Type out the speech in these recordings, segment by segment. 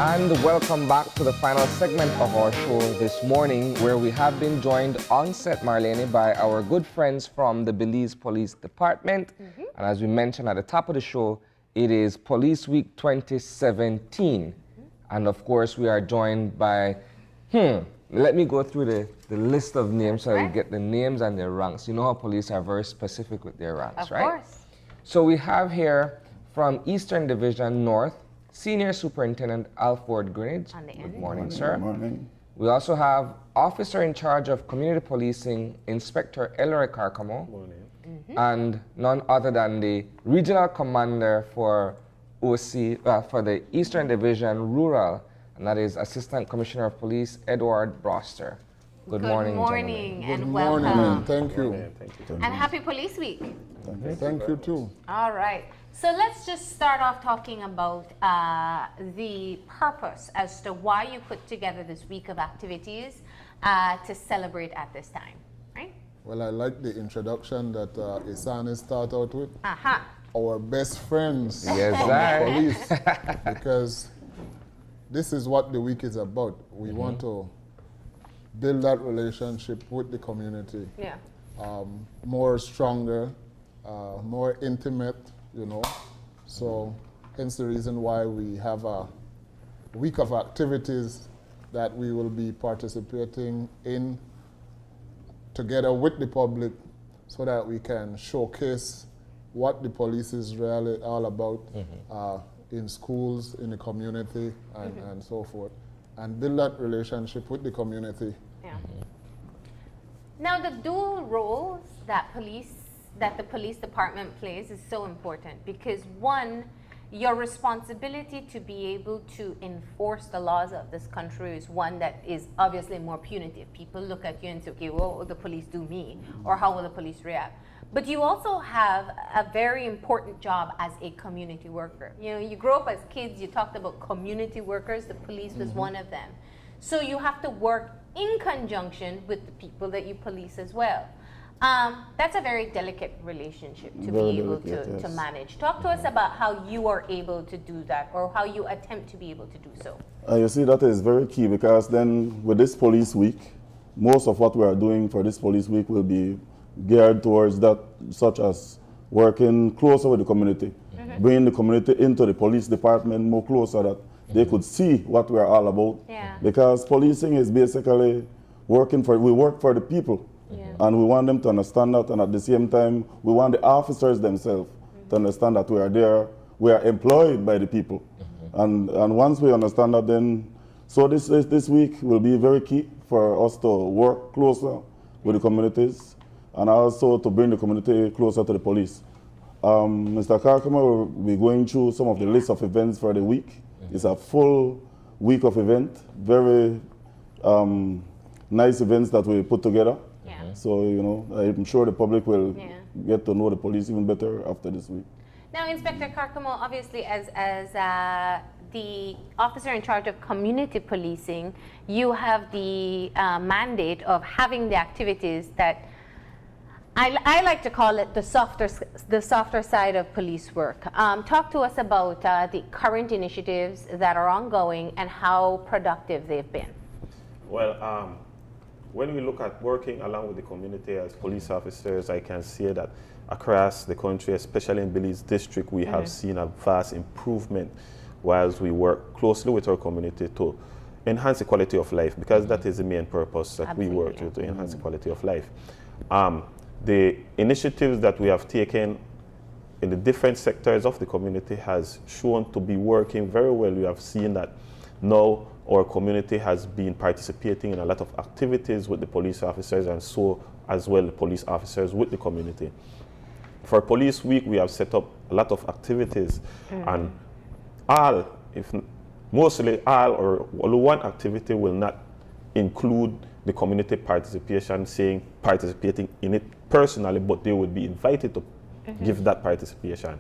And welcome back to the final segment of our show this morning, where we have been joined on set, Marlene, by our good friends from the Belize Police Department. And as we mentioned at the top of the show, it is Police Week 2017. And of course, we are joined by, let me go through the list of names so you get the names and their ranks. You know how police are very specific with their ranks, right? Of course. So we have here from Eastern Division North, Senior Superintendent Alford Grinage. Good morning, sir. Good morning. We also have Officer in Charge of Community Policing, Inspector Elroy Carcamo. Good morning. And none other than the Regional Commander for OC, for the Eastern Division Rural, and that is Assistant Commissioner of Police, Edward Broadster. Good morning, gentlemen. And Good welcome. morning. Thank you. And happy Police Week. Thank you too. All right. So let's just start off talking about the purpose as to why you put together this week of activities to celebrate at this time, right? Well, I like the introduction that Isani started out with. Aha. Our best friends Yes, from sir. the police. Because this is what the week is about. We want to build that relationship with the community. Yeah. More stronger, more intimate, you know. So hence the reason why we have a week of activities that we will be participating in together with the public so that we can showcase what the police is really all about in schools, in the community, and so forth, and build that relationship with the community. Yeah. Now, the dual roles that the police department plays is so important because, one, your responsibility to be able to enforce the laws of this country is one that is obviously more punitive. People look at you and say, okay, what will the police do me? Or how will the police react? But you also have a very important job as a community worker. You know, you grow up as kids, you talked about community workers, the police was one of them. So you have to work in conjunction with the people that you police as well. That's a very delicate relationship to be able to manage. Talk to us about how you are able to do that, or how you attempt to be able to do so. You see, that is very key, because then with this police week, most of what we are doing for this police week will be geared towards that, such as working closer with the community, bringing the community into the police department more closer, that they could see what we are all about. Yeah. Because policing is basically we work for the people. And we want them to understand that, and at the same time, we want the officers themselves to understand that we are there, we are employed by the people. And once we understand that, then, so this week will be very key for us to work closer with the communities, and also to bring the community closer to the police. Mr. Carcamo will be going through some of the list of events for the week. It's a full week of event, very nice events that we put together. So, you know, I'm sure the public will get to know the police even better after this week. Now, Inspector Carcamo, obviously, as the officer in charge of community policing, you have the mandate of having the activities that I like to call it the softer side of police work. Talk to us about the current initiatives that are ongoing and how productive they've been. Well, when we look at working along with the community as police officers, I can say that across the country, especially in Belize district, we have seen a vast improvement whilst we work closely with our community to enhance the quality of life, because that is the main purpose that we work to enhance the quality of life. The initiatives that we have taken in the different sectors of the community has shown to be working very well. We have seen that now our community has been participating in a lot of activities with the police officers, and so as well the police officers with the community. For Police Week, we have set up a lot of activities, and mostly all or only one activity will not include the community participating in it personally, but they would be invited to give that participation.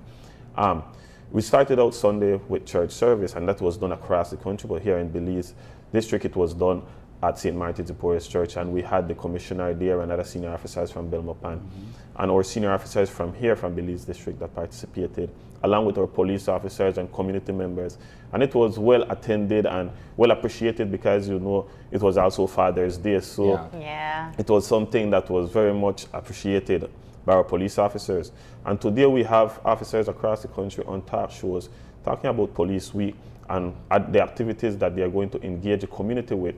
We started out Sunday with church service, and that was done across the country, but here in Belize district it was done at St. Martin's de Porres Church, and we had the commissioner there and other senior officers from Belmopan. and our senior officers from here, from Belize District, that participated, along with our police officers and community members. And it was well attended and well appreciated because, you know, it was also Father's Day. So Yeah. it was something that was very much appreciated by our police officers. And today we have officers across the country on talk shows talking about Police Week and the activities that they are going to engage the community with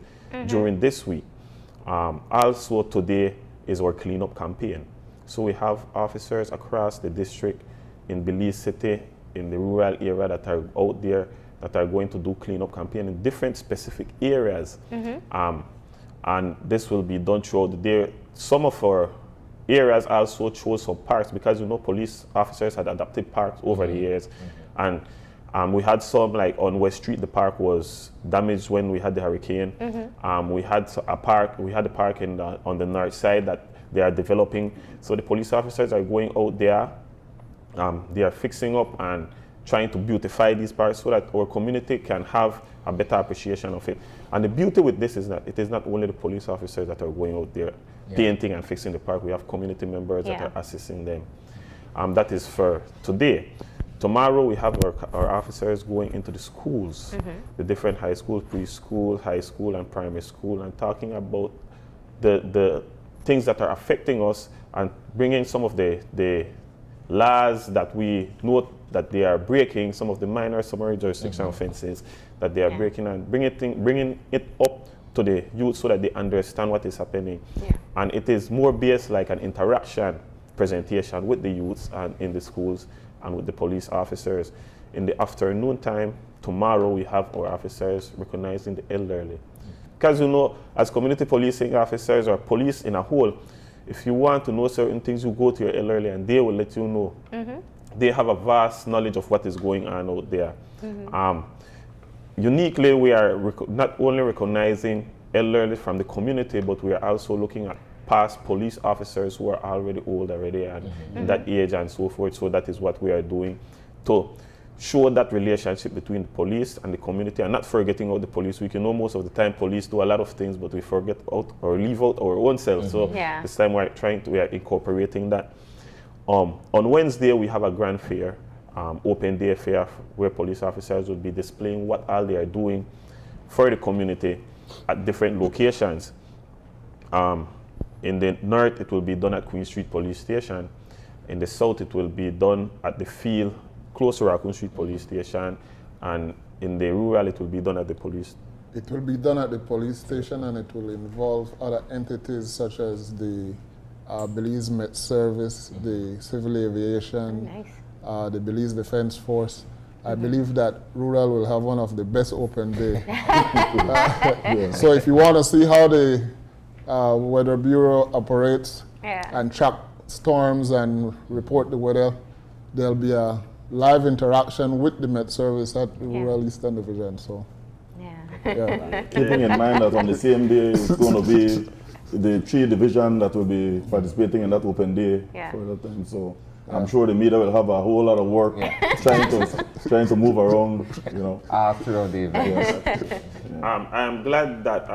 during this week. Also today is our cleanup campaign. So we have officers across the district in Belize City, in the rural area, that are out there that are going to do cleanup campaign in different specific areas. And this will be done throughout the day. Some of our areas also chose some parks because, you know, police officers had adapted parks over the years. And we had some, like on West Street, the park was damaged when we had the hurricane. We had a park on the north side that they are developing. So the police officers are going out there. They are fixing up and trying to beautify these parks so that our community can have a better appreciation of it. And the beauty with this is that it is not only the police officers that are going out there painting and fixing the park. We have community members that are assisting them. That is for today. Tomorrow we have our officers going into the schools, the different high schools, preschool, high school, and primary school, and talking about the things that are affecting us and bringing some of the laws that we know that they are breaking, some of the minor summary jurisdiction offenses that they are breaking, and bringing it up to the youth so that they understand what is happening. And it is more based like an interaction presentation with the youths and in the schools and with the police officers. In the afternoon time, tomorrow, we have our officers recognizing the elderly. Because, you know, as community policing officers or police in a whole, if you want to know certain things, you go to your elderly and they will let you know. They have a vast knowledge of what is going on out there. Uniquely, we are not only recognizing elderly from the community, but we are also looking at past police officers who are already old already and in that age and so forth. So that is what we are doing to show that relationship between the police and the community, and not forgetting out the police. We can know most of the time police do a lot of things, but we forget out or leave out our own selves. So this time we are incorporating that. On Wednesday we have a grand fair, open day fair, where police officers will be displaying what all they are doing for the community at different locations. In the north, it will be done at Queen Street Police Station. In the south, it will be done at the field close to Raccoon Street Police Station. And in the rural, it will be done at the police. It will be done at the police station, and it will involve other entities such as the Belize Met Service, the Civil Aviation, the Belize Defense Force. I believe that rural will have one of the best open day. So if you want to see how the Weather Bureau operates and track storms and report the weather, there'll be a live interaction with the Met Service at the Rural Eastern Division. So, keeping in mind that on the same day it's going to be the 3 division that will be participating in that open day for that time. So I'm sure the media will have a whole lot of work trying to move around, you know. Throughout the event. I am glad that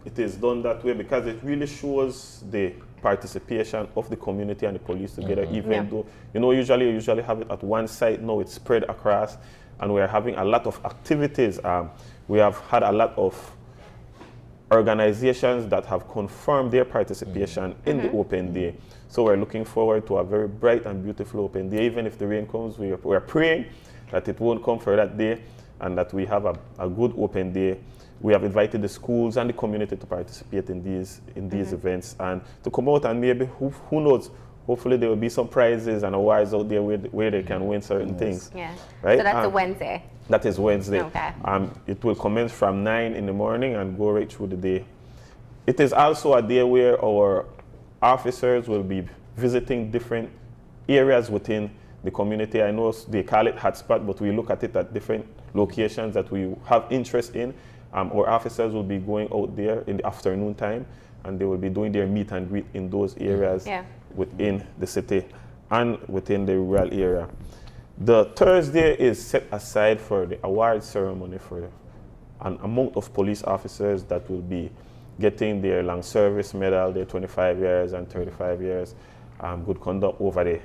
it is done that way because it really shows the participation of the community and the police together, even though, you know, usually have it at one site. Now it's spread across, and we are having a lot of activities. We have had a lot of organizations that have confirmed their participation in the open day. So we're looking forward to a very bright and beautiful open day. Even if the rain comes, we are praying that it won't come for that day and that we have a good open day. We have invited the schools and the community to participate in these events and to come out, and maybe, who knows, hopefully there will be some prizes and awards out there where they can win certain things. Right? So that's a Wednesday. That is Wednesday. Okay. It will commence from 9 in the morning and go right through the day. It is also a day where our officers will be visiting different areas within the community. I know they call it hotspot, but we look at it at different locations that we have interest in. Our officers will be going out there in the afternoon time, and they will be doing their meet and greet in those areas within the city and within the rural area. The Thursday is set aside for the award ceremony for an amount of police officers that will be getting their long service medal, their 25 years and 35 years. good conduct over the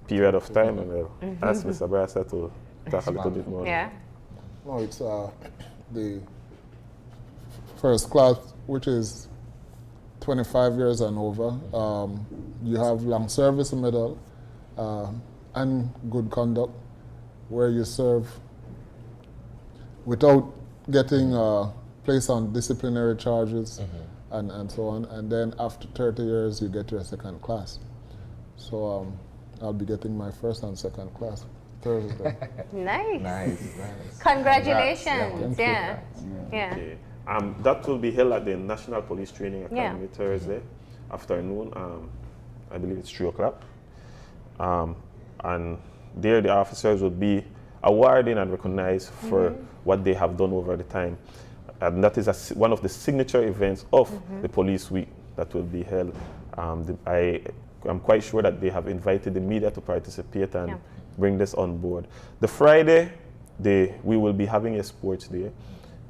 period of time. And we'll ask Mr. Broadster to talk a little bit more. Yeah. No, it's the first class, which is 25 years and over. You have long service medal and good conduct, where you serve without getting placed on disciplinary charges and so on. And then after 30 years, you get your second class. So I'll be getting my first and second class Thursday. Nice. Nice. Congratulations. Yeah. Okay. That will be held at the National Police Training Academy Thursday afternoon. I believe it's 3 o'clock. And there the officers will be awarded and recognized for what they have done over the time. And that is one of the signature events of the Police Week that will be held. I'm quite sure that they have invited the media to participate and bring this on board. The Friday, we will be having a sports day,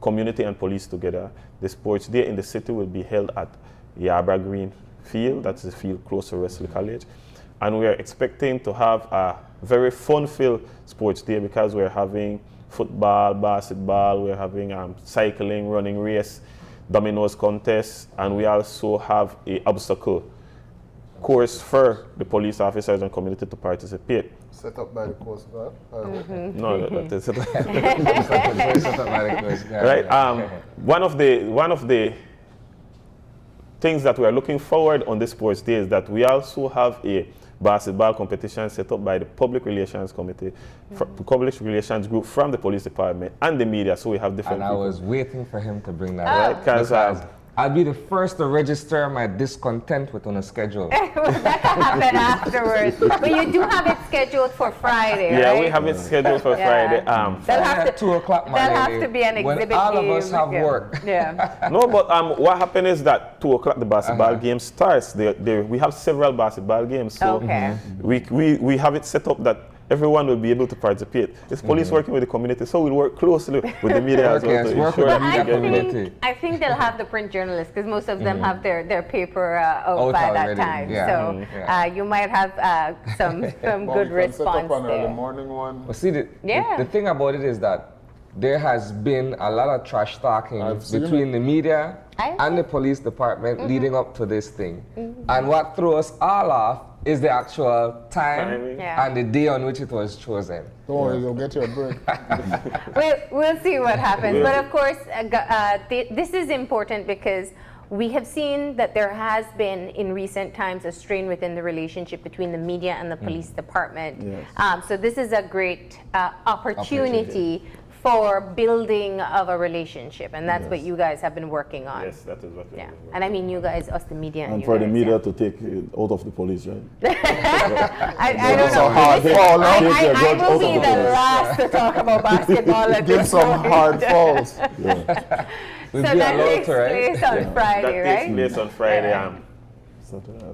community and police together. The sports day in the city will be held at Yarborough Green Field, that's the field close to Wesley College. And we are expecting to have a very fun-filled sports day because we're having football, basketball, we're having cycling, running race, dominoes contest, and we also have an obstacle course for the police officers and community to participate. Set up by the Coast Guard? No, that is Right. right. One of the things that we are looking forward on this sports day is that we also have a basketball competition set up by the Public Relations Committee, Public Relations Group from the Police Department and the media. So we have different And I people. was waiting for him to bring that Right, up. 'cause, Because I'll be the first to register my discontent with on a schedule. That can happen afterwards. But you do have it scheduled for Friday, Yeah, right? we have it scheduled for Yeah. Friday. That'll have At 2 o'clock, my That'll lady, have to be an when exhibit all of game. us have work. Yeah. No, but what happened is that 2 o'clock the basketball game starts. We have several basketball games, so Okay. we have it set up that everyone will be able to participate. It's police working with the community, so we'll work closely with the media as well Yes, to work with ensure the that we media get community. I think they'll have the print journalists because most of them have their paper out by that already, time. yeah. So you might have some Well, good we can set response up an early there. morning one. But see, Yeah. the thing about it is that there has been a lot of trash talking I've seen between the media I've and the police department leading up to this thing. And what threw us all off is the actual time Timing. Yeah. and the day on which it was chosen. Don't worry, you'll get your break. We'll see what happens. But of course, this is important because we have seen that there has been in recent times a strain within the relationship between the media and the police department. Yes. So this is a great opportunity for building of a relationship, and that's what you guys have been working on. Yes, that is what we're Yeah, doing. and I mean you guys, us, the media, And you for the guys, media yeah. to take it out of the police, right? I don't know. hard Listen, fall, I huh? will be the last to talk about basketball at Give this some point. hard falls. Yeah. We'll So be that allowed takes to, right? place on Friday, That right? takes place on Friday. Yeah.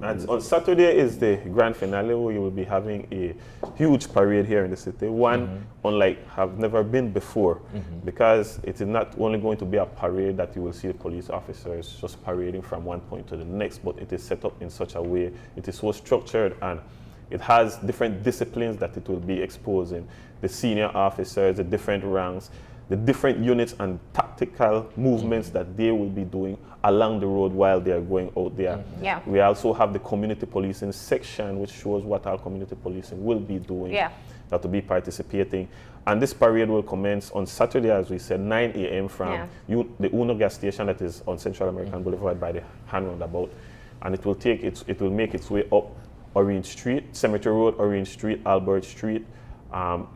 And on Saturday is the grand finale where you will be having a huge parade here in the city. One unlike have never been before, because it is not only going to be a parade that you will see the police officers just parading from one point to the next, but it is set up in such a way, it is so structured, and it has different disciplines that it will be exposing. The senior officers, the different ranks, the different units and tactical movements that they will be doing along the road while they are going out there. Yeah. We also have the community policing section, which shows what our community policing will be doing, Yeah. that will be participating. And this parade will commence on Saturday, as we said, 9 a.m. from the Uno gas station that is on Central American Boulevard by the hand roundabout. And it will make its way up Orange Street, Cemetery Road, Orange Street, Albert Street.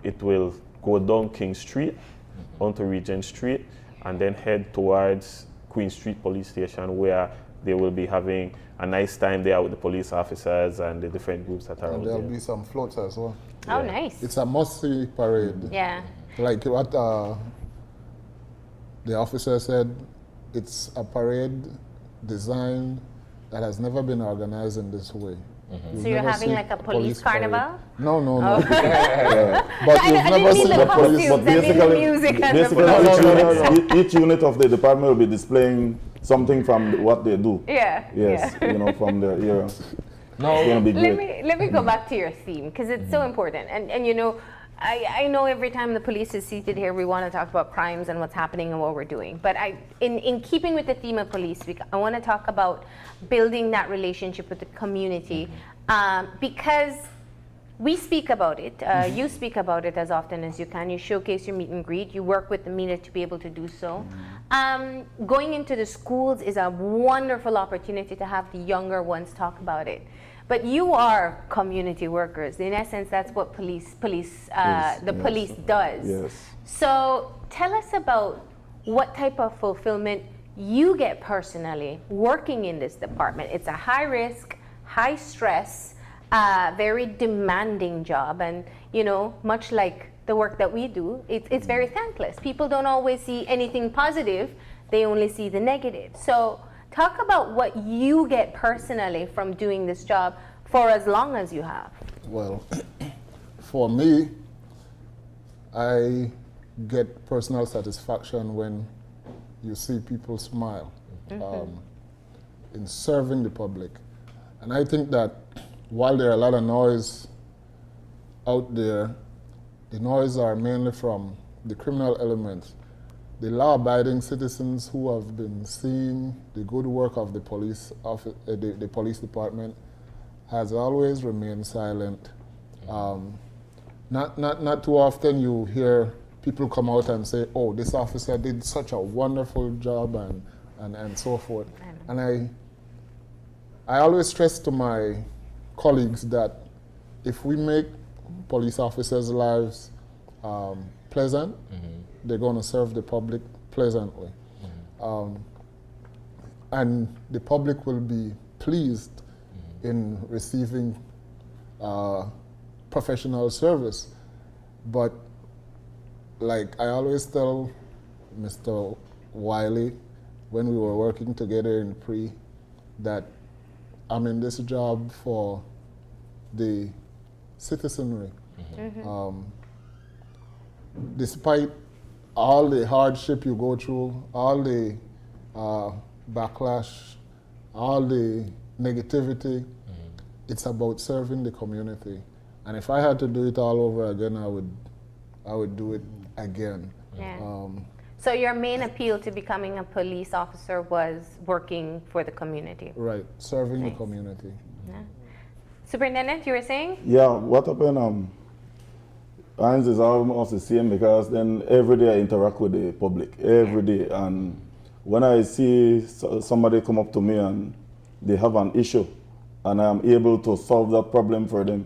It will go down King Street, onto Regent Street, and then head towards Queen Street Police Station, where they will be having a nice time there with the police officers and the different groups that are And out there'll there. be some floats as well. Oh, nice. It's a must-see parade. Yeah. Like what the officer said, it's a parade designed that has never been organized in this way. So you're having like a police carnival? No, no, no. Oh. Yeah. But I you've didn't never mean seen the the police. costumes, I mean the music and the basically each unit of the department will be displaying something from what they do. Yeah. Yes, Yeah. from their era. No. It's going to be great. Let me go back to your theme because it's so important. And you know, I know every time the police is seated here, we want to talk about crimes and what's happening and what we're doing. But in keeping with the theme of Police Week, I want to talk about building that relationship with the community because we speak about it. You speak about it as often as you can. You showcase your meet and greet. You work with the media to be able to do so. Going into the schools is a wonderful opportunity to have the younger ones talk about it. But you are community workers. In essence, that's what police does. Yes. So tell us about what type of fulfillment you get personally working in this department. It's a high risk, high stress, very demanding job. And, you know, much like the work that we do, it's very thankless. People don't always see anything positive. They only see the negative. So talk about what you get personally from doing this job for as long as you have. Well, for me, I get personal satisfaction when you see people smile in serving the public. And I think that while there are a lot of noise out there, the noise are mainly from the criminal elements. The law-abiding citizens who have been seeing the good work of the police the police department has always remained silent. Not too often you hear people come out and say, "Oh, this officer did such a wonderful job," and so forth. And I always stress to my colleagues that if we make police officers' lives pleasant, they're going to serve the public pleasantly. And the public will be pleased in receiving professional service. But like I always tell Mr. Wiley when we were working together in pre, that I'm in this job for the citizenry. Despite all the hardship you go through, all the backlash, all the negativity, it's about serving the community. And if I had to do it all over again, I would do it again. Yeah. So your main appeal to becoming a police officer was working for the community. Right, serving the community. Yeah. Superintendent, you were saying? Yeah, what happened, Heinz is almost the same because then every day I interact with the public, every day. And when I see somebody come up to me and they have an issue and I am able to solve that problem for them,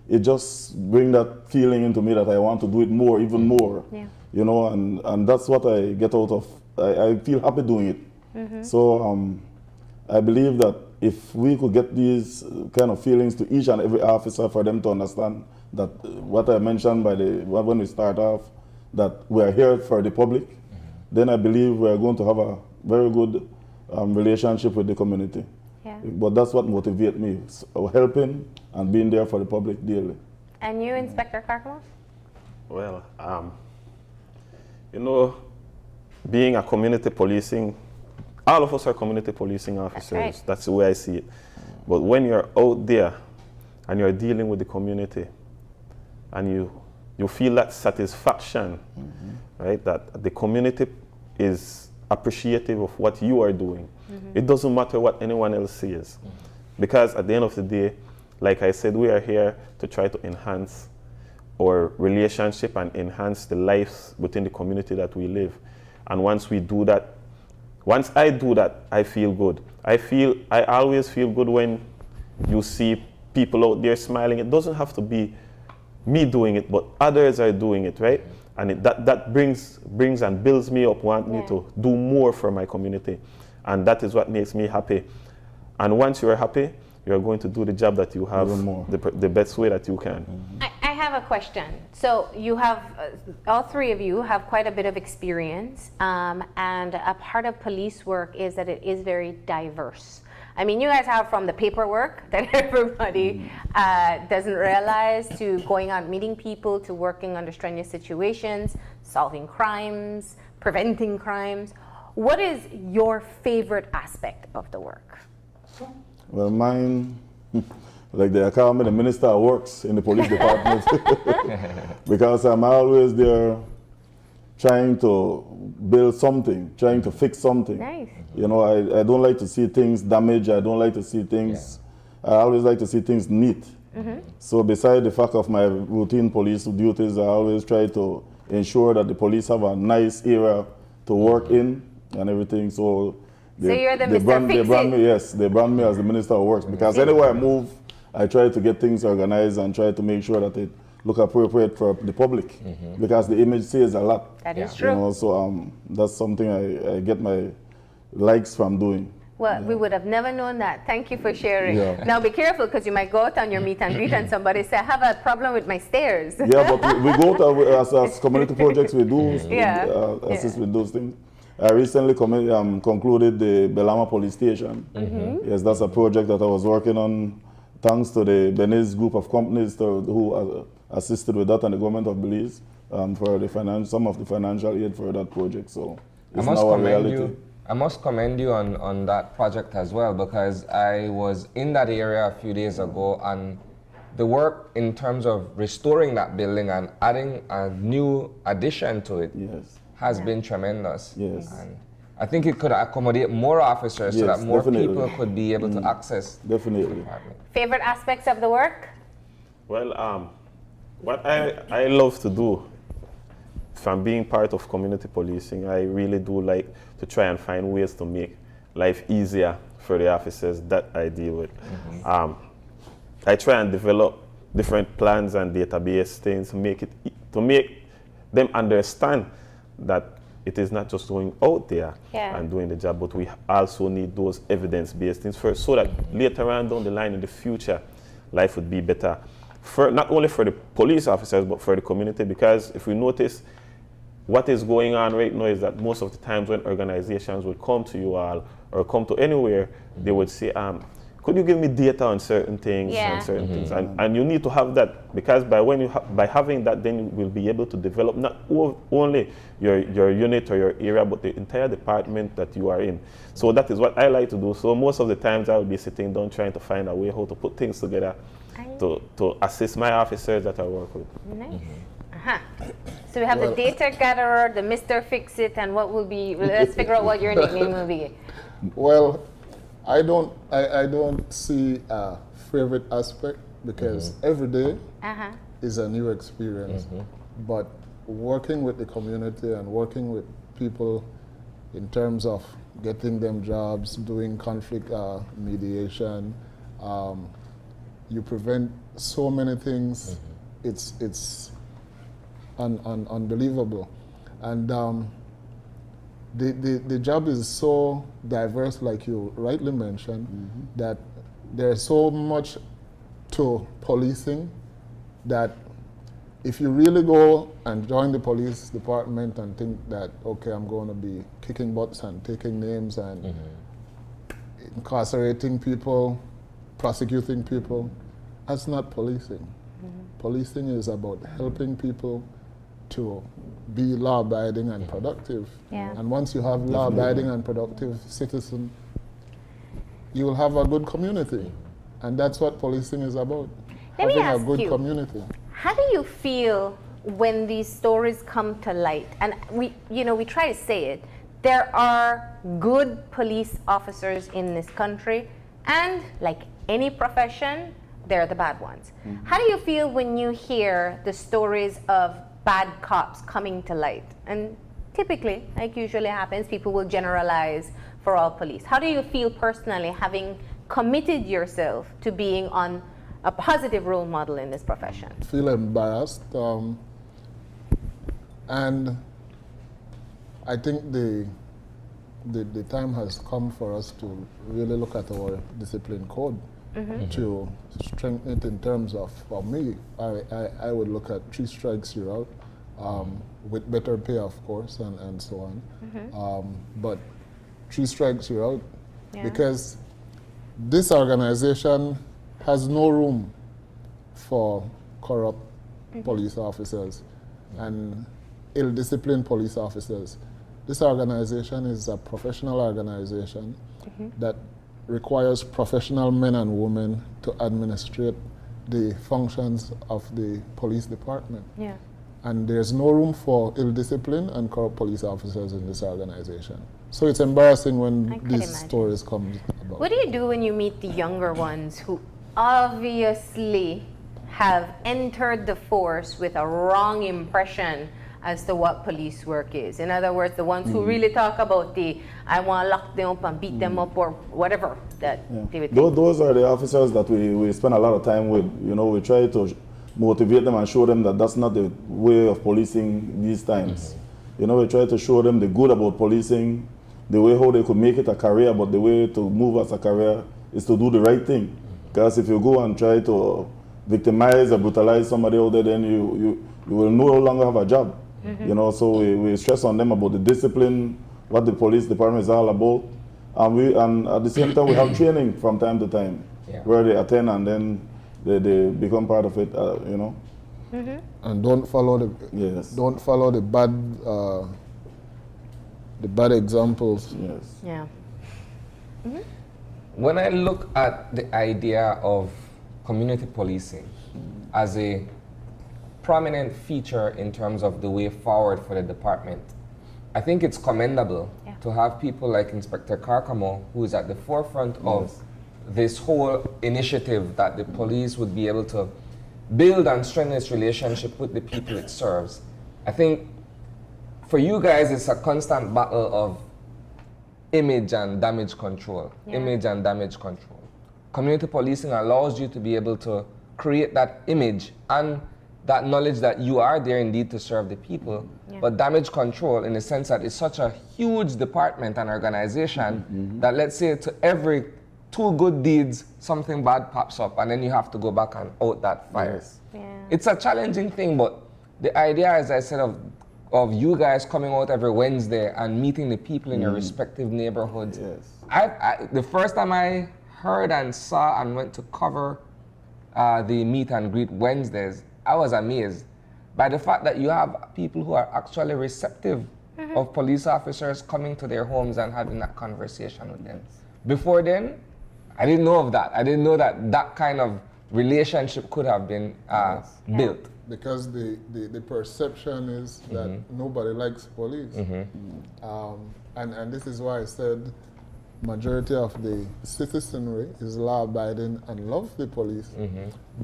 it just brings that feeling into me that I want to do it more, even more. Yeah. You know, and that's what I get out of, I feel happy doing it. So I believe that if we could get these kind of feelings to each and every officer for them to understand that what I mentioned when we start off, that we're here for the public, then I believe we're going to have a very good relationship with the community. Yeah. But that's what motivates me, helping and being there for the public daily. And you, Inspector Carcamo? Well, you know, being a community policing, all of us are community policing officers. That's right. That's the way I see it. But when you're out there and you're dealing with the community and you feel that satisfaction, right, that the community is appreciative of what you are doing. It doesn't matter what anyone else says. Because at the end of the day, like I said, we are here to try to enhance our relationship and enhance the lives within the community that we live. And once we do that, once I do that, I feel good. I always feel good when you see people out there smiling. It doesn't have to be me doing it, but others are doing it, right? And that brings and builds me up, want me to do more for my community. And that is what makes me happy. And once you are happy, you're going to do the job that you have the best way that you can. I have a question. So you have, all three of you have quite a bit of experience, and a part of police work is that it is very diverse. I mean, you guys have from the paperwork that everybody doesn't realize, to going out meeting people, to working under strenuous situations, solving crimes, preventing crimes. What is your favorite aspect of the work? Well, mine like they call me the Minister of Works in the police department because I'm always there trying to build something, trying to fix something. Nice. You know, I don't like to see things damaged. I don't like to see things, I always like to see things neat. So beside the fact of my routine police duties, I always try to ensure that the police have a nice area to work in and everything. So you're the they Mr. brand Fix-It. me, yes, they brand me as the Minister of Works because anywhere I move, I try to get things organized and try to make sure that it look appropriate for the public because the image says a lot. That is You true. know, so that's something I get my likes from doing. Well, we would have never known that. Thank you for sharing. Yeah. Now be careful because you might go out on your meet and greet and somebody say, I have a problem with my stairs. Yeah, but we go to, as community projects, we do assist with those things. I recently concluded the Belama Police Station. Yes, that's a project that I was working on thanks to the Belize group of companies who assisted with that and the government of Belize for the some of the financial aid for that project. So it's now a reality. I must commend you on that project as well because I was in that area a few days ago and the work in terms of restoring that building and adding a new addition to it has been tremendous. Yes. And I think it could accommodate more officers so that more people could be able to access Definitely. the department. Favorite aspects of the work? Well, what I love to do from being part of community policing, I really do like to try and find ways to make life easier for the officers that I deal with. I try and develop different plans and database things to make them understand that it is not just going out there and doing the job, but we also need those evidence-based things first so that later on down the line in the future, life would be better. Not only for the police officers, but for the community, because if we notice, what is going on right now is that most of the times when organizations would come to you all or come to anywhere, they would say, could you give me data on certain things and certain things? And you need to have that because by having that, then you will be able to develop not only your unit or your area, but the entire department that you are in. So that is what I like to do. So most of the times I will be sitting down trying to find a way how to put things together to assist my officers that I work with. Nice. So we have the data gatherer, the Mr. Fix-It, and what will be, let's figure out what your nickname will be. Well, I don't see a favorite aspect because every day is a new experience. But working with the community and working with people in terms of getting them jobs, doing conflict mediation, you prevent so many things. It's unbelievable. And the job is so diverse, like you rightly mentioned, that there's so much to policing that if you really go and join the police department and think that, okay, I'm going to be kicking butts and taking names and incarcerating people, prosecuting people, that's not policing. Policing is about helping people to be law-abiding and productive. And once you have law-abiding and productive citizens, you will have a good community. And that's what policing is about, having a good community. How do you feel when these stories come to light? And we try to say it, there are good police officers in this country, and like any profession, they're the bad ones. How do you feel when you hear the stories of bad cops coming to light? And typically, like usually happens, people will generalize for all police. How do you feel personally having committed yourself to being on a positive role model in this profession? I feel embarrassed. And I think the time has come for us to really look at our discipline code to strengthen it in terms of, for me, I would look at 3 strikes you're out, with better pay, of course, and so on. But 3 strikes you're out, because this organization has no room for corrupt police officers and ill-disciplined police officers. This organization is a professional organization that requires professional men and women to administrate the functions of the police department. Yeah. And there's no room for ill discipline and corrupt police officers in this organization. So it's embarrassing when these stories come about. What do you do when you meet the younger ones who obviously have entered the force with a wrong impression as to what police work is? In other words, the ones who really talk about I want to lock them up and beat them up or whatever that they would think. Those are the officers that we spend a lot of time with. You know, we try to motivate them and show them that that's not the way of policing these times. You know, we try to show them the good about policing, the way how they could make it a career, but the way to move as a career is to do the right thing. Because if you go and try to victimize or brutalize somebody out there, then you will no longer have a job. You know, so we stress on them about the discipline, what the police department is all about, and at the same time we have training from time to time where they attend and then they become part of it. You know, and don't follow the bad examples. Yes. Yeah. When I look at the idea of community policing as a prominent feature in terms of the way forward for the department, I think it's commendable to have people like Inspector Carcamo, who is at the forefront of this whole initiative that the police would be able to build and strengthen its relationship with the people it serves. I think for you guys, it's a constant battle of image and damage control. Image and damage control. Community policing allows you to be able to create that image and that knowledge that you are there indeed to serve the people. But damage control, in the sense that it's such a huge department and organization that, let's say, to every 2 good deeds, something bad pops up, and then you have to go back and out that fire. It's a challenging thing, but the idea, as I said, of you guys coming out every Wednesday and meeting the people in your respective neighborhoods. The first time I heard and saw and went to cover the meet and greet Wednesdays, I was amazed by the fact that you have people who are actually receptive of police officers coming to their homes and having that conversation with them. Before then, I didn't know of that. I didn't know that that kind of relationship could have been built. Because the perception is that nobody likes police. And this is why I said majority of the citizenry is law-abiding and love the police,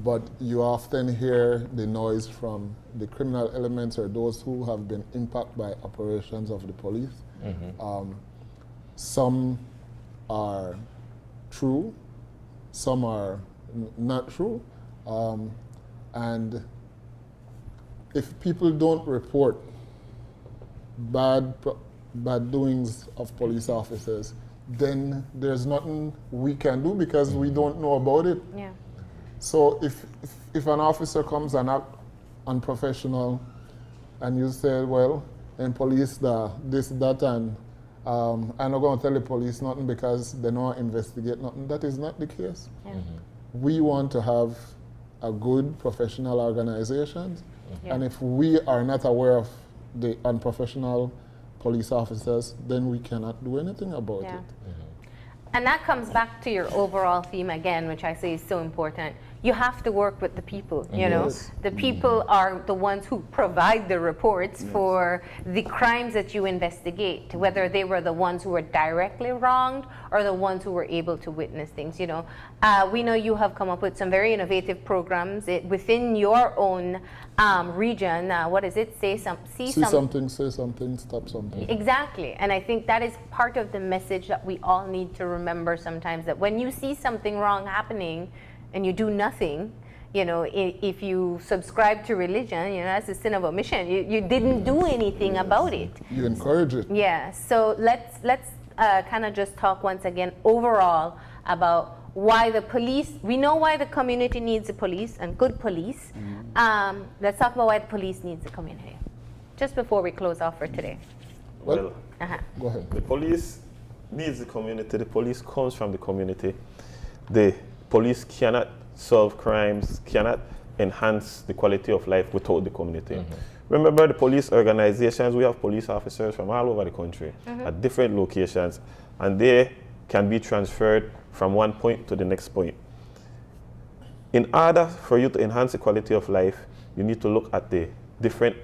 but you often hear the noise from the criminal elements or those who have been impacted by operations of the police. Some are true, some are not true, and if people don't report bad doings of police officers, then there's nothing we can do because we don't know about it. So if an officer comes and act unprofessional, and you say, well, in police this, that, and I'm not going to tell the police nothing because they don't investigate nothing, that is not the case. We want to have a good professional organization, and if we are not aware of the unprofessional police officers, then we cannot do anything about it. And that comes back to your overall theme again, which I say is so important. You have to work with the people, you know. The people are the ones who provide the reports for the crimes that you investigate, whether they were the ones who were directly wronged or the ones who were able to witness things, you know. We know you have come up with some very innovative programs within your own region. What is it? See something, say something, stop something. Exactly. And I think that is part of the message that we all need to remember sometimes, that when you see something wrong happening and you do nothing, you know, if you subscribe to religion, you know, that's a sin of omission. You didn't do anything about it. You encourage it. Yeah. So let's kind of just talk once again overall about why the police, we know why the community needs the police and good police. Let's talk about why the police needs the community, just before we close off for today. Well, go ahead. The police needs the community. The police comes from the community. The police cannot solve crimes, cannot enhance the quality of life without the community. Remember, the police organizations, we have police officers from all over the country at different locations, and they can be transferred from one point to the next point. In order for you to enhance the quality of life, you need to look at the different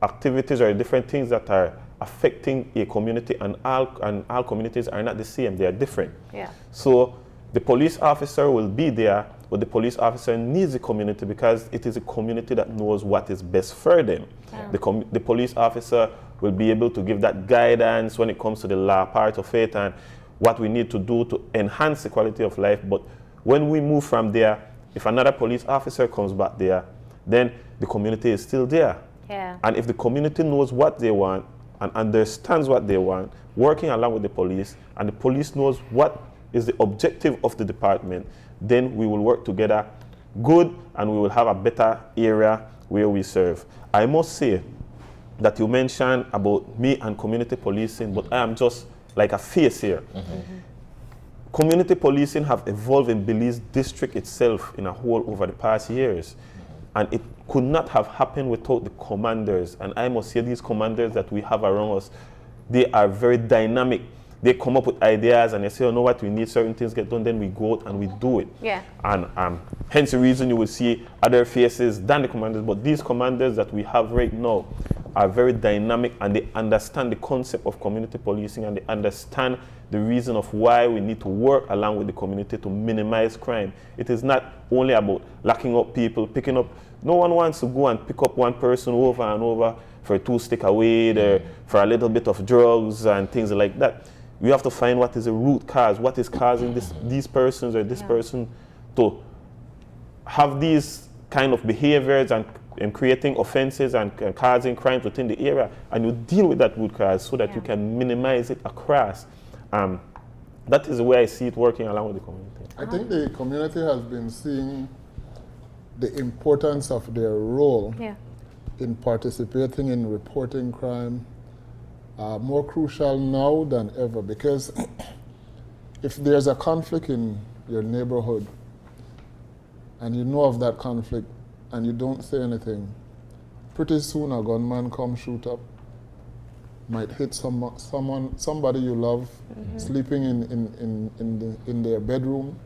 activities or different things that are affecting a community, and all communities are not the same, they are different. Yeah. So the police officer will be there, but the police officer needs the community because it is a community that knows what is best for them. Yeah. The police officer will be able to give that guidance when it comes to the law part of it and what we need to do to enhance the quality of life. But when we move from there, if another police officer comes back there, then the community is still there. Yeah. And if the community knows what they want and understands what they want, working along with the police, and the police knows what is the objective of the department, then we will work together good and we will have a better area where we serve. I must say that you mentioned about me and community policing, but I am just like a face here. Community policing have evolved in Belize district itself in a whole over the past years. And it could not have happened without the commanders. And I must say these commanders that we have around us, they are very dynamic. They come up with ideas and they say, you know what, we need certain things get done, then we go out and we do it. Yeah. And hence the reason you will see other faces than the commanders. But these commanders that we have right now are very dynamic and they understand the concept of community policing and they understand the reason of why we need to work along with the community to minimize crime. It is not only about locking up people, picking up. No one wants to go and pick up one person over and over for a 2-stick away, or for a little bit of drugs and things like that. We have to find what is the root cause, what is causing these persons or this person to have these kind of behaviors and creating offenses and causing crimes within the area, and you deal with that root cause so that you can minimize it across. That is the way I see it working along with the community. I think the community has been seeing the importance of their role in participating in reporting crime more crucial now than ever, because if there's a conflict in your neighborhood and you know of that conflict and you don't say anything, pretty soon a gunman come shoot up, might hit somebody you love, sleeping in their bedroom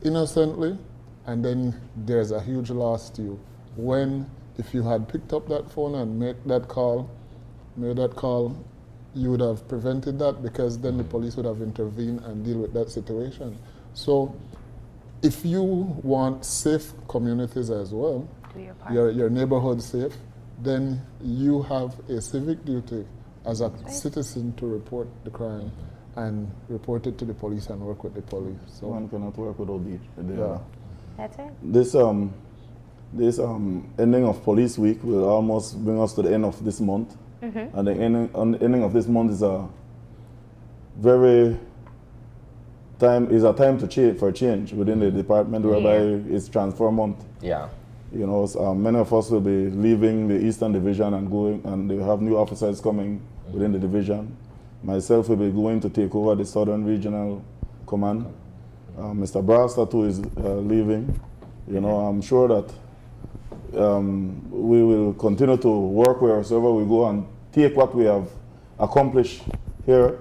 innocently, and then there's a huge loss to you. When if you had picked up that phone and made that call, you would have prevented that, because then the police would have intervened and deal with that situation. So if you want safe communities as well, your neighborhood safe, then you have a civic duty as a citizen to report the crime and report it to the police and work with the police. So one cannot work without the That's it. This ending of police week will almost bring us to the end of this month. And the ending of this month is a time to change for change within the department, whereby it's transfer month. Yeah. You know, so, many of us will be leaving the Eastern Division and going, and they have new officers coming within the division. Myself will be going to take over the Southern Regional Command. Mr. Broadster too is leaving. You know, I'm sure that we will continue to work wherever we go and take what we have accomplished here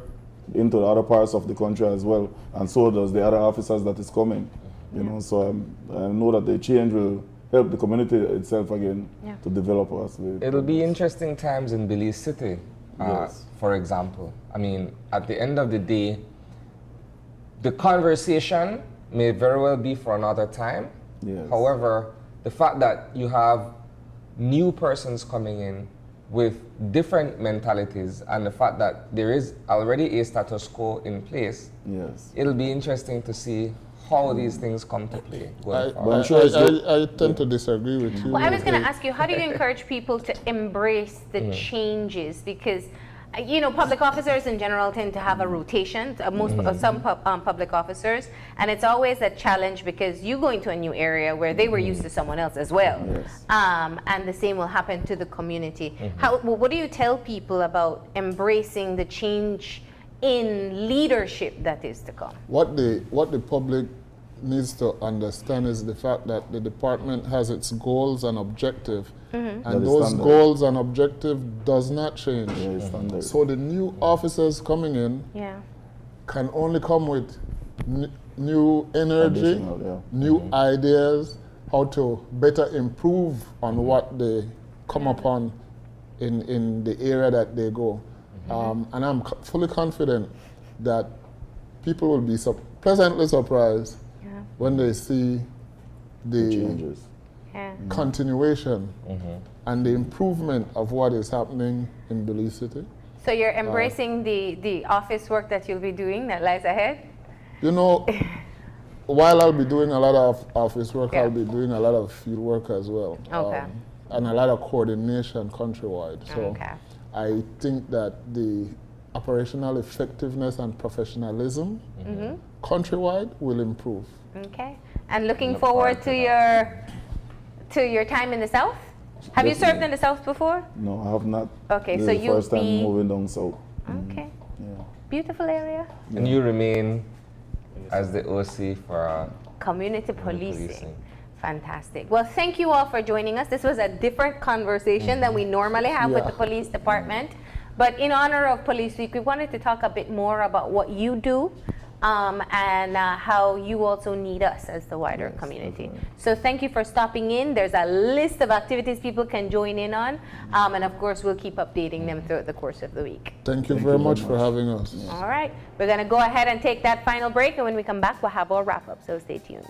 into the other parts of the country as well, and so does the other officers that is coming. You know, so I know that the change will help the community itself again to develop us. It'll be interesting times in Belize City, for example. I mean, at the end of the day, the conversation may very well be for another time. Yes. However, the fact that you have new persons coming in with different mentalities and the fact that there is already a status quo in place, it'll be interesting to see how these things come to play going forward. I tend to disagree with you. Well, I was going to ask you, how do you encourage people to embrace the changes? Because, you know, public officers in general tend to have a rotation, some public officers, and it's always a challenge because you go into a new area where they were used to someone else as well. And the same will happen to the community. What do you tell people about embracing the change in leadership that is to come? What the public needs to understand is the fact that the department has its goals and objectives, and those goals and objectives does not change. So the new officers coming in can only come with new energy, Additional, yeah. new ideas, how to better improve on what they come upon in the area that they go. And I'm fully confident that people will be pleasantly surprised when they see the Changes. continuation and the improvement of what is happening in Belize City. So you're embracing the office work that you'll be doing that lies ahead? You know, while I'll be doing a lot of office work, Yeah. I'll be doing a lot of field work as well. Okay. And a lot of coordination countrywide. So Okay. I think that the operational effectiveness and professionalism countrywide will improve. Okay. And looking forward to your time in the South? Have you served in the South before? No, I have not. Okay, This so is the you'll first time be- moving down south. Okay. Yeah. Beautiful area. And you remain as the OC for Community policing. policing. Fantastic. Well, thank you all for joining us. This was a different conversation than we normally have with the police department. But in honor of Police Week, we wanted to talk a bit more about what you do and how you also need us as the wider community. So thank you for stopping in. There's a list of activities people can join in on. And of course, we'll keep updating them throughout the course of the week. Thank you very much for having us. All right. We're going to go ahead and take that final break. And when we come back, we'll have our wrap up. So stay tuned.